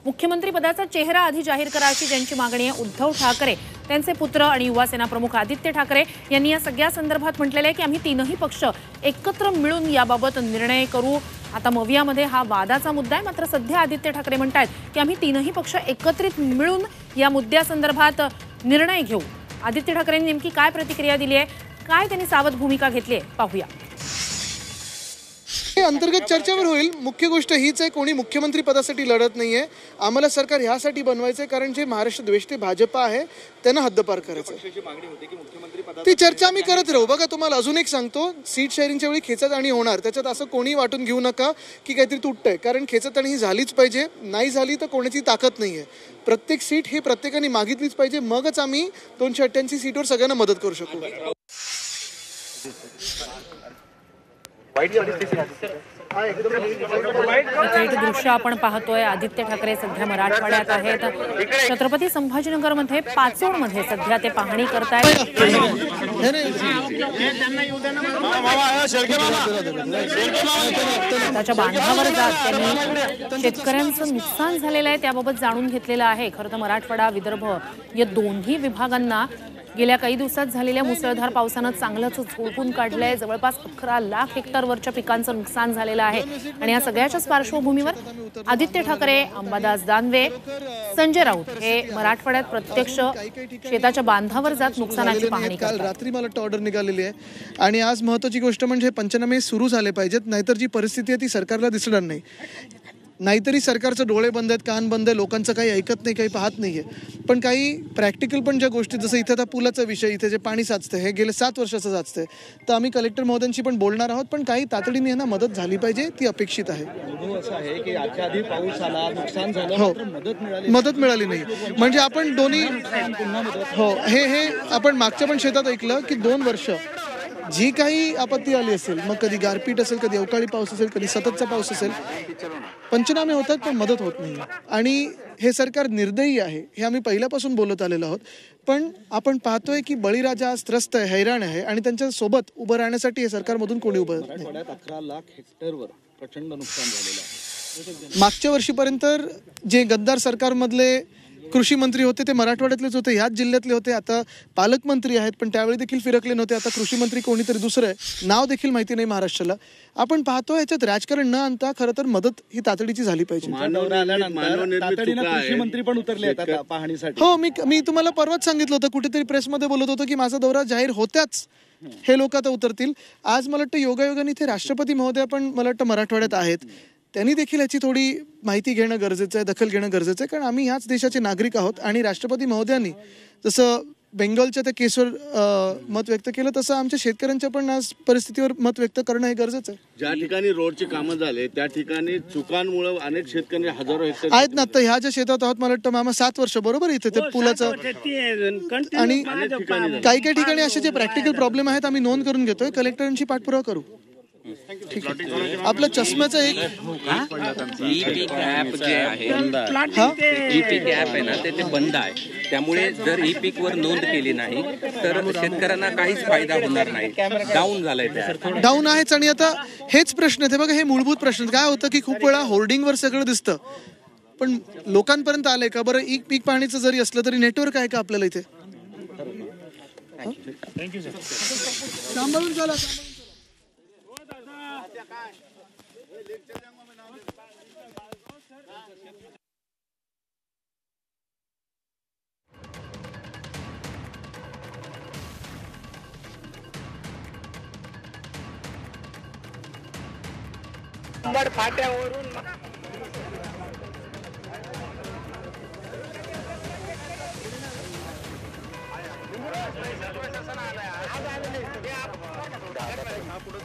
मुख्यमंत्री पदाचा चेहरा आधी जाहीर करा अशी ज्यांची मागणी आहे उद्धव ठाकरे त्यांचे पुत्र आणि युवा सेना प्रमुख आदित्य ठाकरे यांनी या सगळ्या संदर्भात म्हटलेले आहे की आम्ही तीनही पक्ष एकत्र मिळून याबाबत निर्णय करू। आता मवियामध्ये हा वादाचा मुद्दा आहे, मात्र सध्या आदित्य ठाकरे म्हणतात की आम्ही तीनही पक्ष एकत्रित मिळून या मुद्द्यासंदर्भात निर्णय घेऊ। आदित्य ठाकरेंनी नेमकी काय प्रतिक्रिया दिली आहे, काय त्यांनी सावध भूमिका घेतली आहे पाहूया। अंतर्गत चर्चेवर होईल। मुख्य गोष्ट हीच आहे, कोणी मुख्यमंत्री पदासाठी लढत नाहीये। आम्हाला सरकार ह्यासाठी बनवायचंय कारण जे महाराष्ट्र द्वेष्टे भाजपा आहे त्यांना हद्दपार करायचं। ती चर्चा आम्ही करत राहू। बघा, तुम्हाला अजून एक सांगतो, सीट शेअरिंगच्या वेळी खेचताणी होणार, त्याच्यात असं कोणी वाटून घेऊ नका की काहीतरी तुटतंय, कारण खेचताणी ही झालीच पाहिजे। नाही झाली तर कोणाची ताकद नाहीये। प्रत्येक सीट ही प्रत्येकाने मागितलीच पाहिजे, मगच आम्ही 288 सीटवर सगळ्यांना मदत करू शकू। दृश्य आपण पाहतोय, आदित्य ठाकरे सध्या मराठवाड्यात आहेत। छत्रपती संभाजीनगरमध्ये पाचोडमध्ये सध्या ते पाहणी करतायत। त्याच्या बांधावर जात त्यांनी शेतकऱ्यांचं नुकसान झालेलं आहे त्याबाबत जाणून घेतलेलं आहे। खरं तर मराठवाडा विदर्भ या दोन्ही विभागांना गेल्या काही दिवसात झालेल्या मुसळधार पावसानं चांगलंच झोडपून काढलंय। जवळपास 11 लाख हेक्टरवरच्या पिकांचं नुकसान झालेलं आहे आणि या सगळ्याच्याच पार्श्वभूमीवर आदित्य ठाकरे, अंबादास दानवे, संजय राऊत हे मराठवाड्यात प्रत्यक्ष शेताच्या बांधावर जात नुकसानाची पाहणी करतात। रात्री मला ऑर्डर निघालेली आहे आणि आज महत्त्वाची गोष्ट म्हणजे पंचनामे सुरू झाले पाहिजेत, नाहीतर जी परिस्थिती आहे ती सरकारला दिसणार नाही। नाहीतरी सरकारचं डोळे बंद आहेत, कान बंद आहे, लोकांचं काही ऐकत नाही, काही पाहत नाहीये। पण काही प्रॅक्टिकल पण ज्या गोष्टी, जसं इथं आता पुलाचा विषय, इथे जे पाणी साचतं हे गेले 7 वर्षाचं साचतंय, तर आम्ही कलेक्टर महोदयांशी पण बोलणार आहोत। पण काही तातडीने यांना मदत झाली पाहिजे, ती अपेक्षित आहे। असं आहे की आजच्या आधी पाऊस आला, नुकसान झालं, हो, मदत मिळाली नाही। म्हणजे आपण दोन्ही हो हे आपण मागच्या पण शेतात ऐकलं की 2 वर्ष जी काही आपत्ती आली असेल, मग कधी गारपीट असेल, कधी अवकाळी पाऊस असेल, कधी सततचा पाऊस असेल, पंचनामे होतात पण मदत होत नाही। आणि हे सरकार निर्दयी आहे हे आम्ही पहिल्यापासून बोलत आलेलो आहोत। पण आपण पाहतोय की बळीराजा आज त्रस्त आहे, हैराण आहे आणि त्यांच्या सोबत उभं राहण्यासाठी हे सरकारमधून कोणी उभं राहत नाही। 11 लाख हेक्टरवर प्रचंड नुकसान झालेलं आहे। मागच्या वर्षीपर्यंत जे गद्दार सरकारमधले कृषी मंत्री होते ते मराठवाड्यातलेच होते, ह्याच जिल्ह्यातले होते। आता पालकमंत्री आहेत पण त्यावेळी देखील फिरकले नव्हते। आता कृषी मंत्री कोणीतरी दुसरं आहे, नाव देखील माहिती नाही महाराष्ट्राला। आपण पाहतो याच्यात राजकारण न आणता खरं तर मदत ही तातडीची झाली पाहिजे। कृषी मंत्री पण उतरले आता पाहणीसाठी। हो, मी तुम्हाला परवाच सांगितलं होतं, कुठेतरी प्रेसमध्ये बोलत होतो की माझा दौरा जाहीर होत्याच हे लोक आता उतरतील। आज मला वाटतं योगायोगाने इथे राष्ट्रपती महोदय पण मला वाटतं मराठवाड्यात आहेत, त्यांनी देखील याची थोडी माहिती घेणं गरजेचं आहे, दखल घेणं गरजेचं आहे, कारण आम्ही ह्याच देशाचे नागरिक आहोत। आणि राष्ट्रपती महोदयांनी जसं बेंगॉलच्या त्या केसवर मत व्यक्त केलं, तसं आमच्या शेतकऱ्यांच्या पण आज परिस्थितीवर मत व्यक्त करणं हे गरजेचं आहे। ज्या ठिकाणी रोडची कामं झाले त्या ठिकाणी चुकांमुळे अनेक शेतकरी हजारो हेक्टर आहेत ना। तर ह्या ज्या शेतात आहोत, मला वाटतं मामा 7 वर्ष बरोबर इथे ते पुलाचं, आणि काही ठिकाणी असे जे प्रॅक्टिकल प्रॉब्लेम आहेत आम्ही नोंद करून घेतोय, कलेक्टरांची पाठपुरावा करू। ठीक आहे, आपलं चष्म्याचं एक ई-पीक ॲप जे आहे, ई-पीक ॲप आहे ना, ते बंद आहे। त्यामुळे जर ई-पीक वर नोंद केली नाही तर शेतकऱ्यांना काहीच फायदा होणार नाही। डाऊन झालंय, ते डाऊन आहेच। आणि आता हेच प्रश्न आहेत, बघा हे मूलभूत प्रश्न काय होतं की खूप वेळा होर्डिंगवर सगळं दिसतं पण लोकांपर्यंत आलंय का? बरं, ई पीक पाहणीचं जरी असलं तरी नेटवर्क आहे का आपल्याला इथे? Thank you sir. सांभाळून चला। फाट्यावरून पुढे